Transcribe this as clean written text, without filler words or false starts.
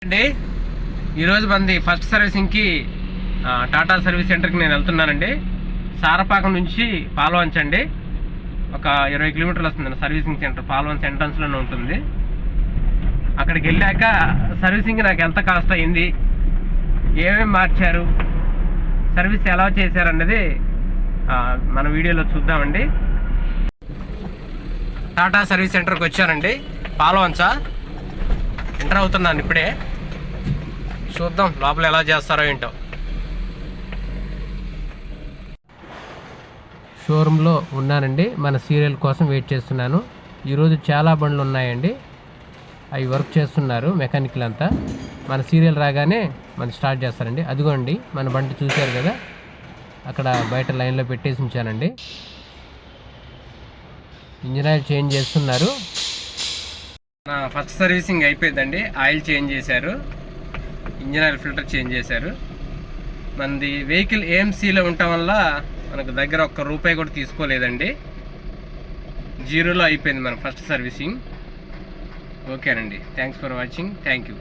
అండి ఈరోజు మంది ఫస్ట్ సర్వీసింగ్కి టాటా సర్వీస్ సెంటర్కి నేను వెళ్తున్నానండి. సారపాకం నుంచి పాల్వంచ్ అండి, ఒక 20 కిలోమీటర్లు వస్తుందండి. సర్వీసింగ్ సెంటర్ పాల్వంచ్ ఎంట్రన్స్లోనే ఉంటుంది. అక్కడికి వెళ్ళాక సర్వీసింగ్ నాకు ఎంత కాస్ట్ అయింది, ఏమేమి మార్చారు, సర్వీస్ ఎలా చేశారన్నది మన వీడియోలో చూద్దామండి. టాటా సర్వీస్ సెంటర్కి వచ్చానండి, పాల్వంచ ఎంటర్ అవుతున్నాను ఇప్పుడే. చూద్దాం లోపల ఎలా చేస్తారో ఏంటో. షోరూంలో ఉన్నానండి, మన సీరియల్ కోసం వెయిట్ చేస్తున్నాను. ఈరోజు చాలా బండ్లు ఉన్నాయండి, అవి వర్క్ చేస్తున్నారు మెకానికల్ అంతా. మన సీరియల్ రాగానే మనం స్టార్ట్ చేస్తారండి. అదిగోండి మన బండి చూశారు కదా, అక్కడ బయట లైన్లో పెట్టేసి ఉంచానండి. ఇంజిన్ ఆయిల్ చేంజ్ చేస్తున్నారు. ఫస్ట్ సర్వీసింగ్ అయిపోయిందండి, ఆయిల్ చేంజ్ చేశారు, ఇంజిన్ ఆయిల్ ఫిల్టర్ చేంజ్ చేశారు. మనది వెహికల్ ఏఎంసీలో ఉండటం వల్ల మనకు దగ్గర ₹1 కూడా తీసుకోలేదండి. 0లో అయిపోయింది మన ఫస్ట్ సర్వీసింగ్. ఓకేనండి, thanks for watching, thank you.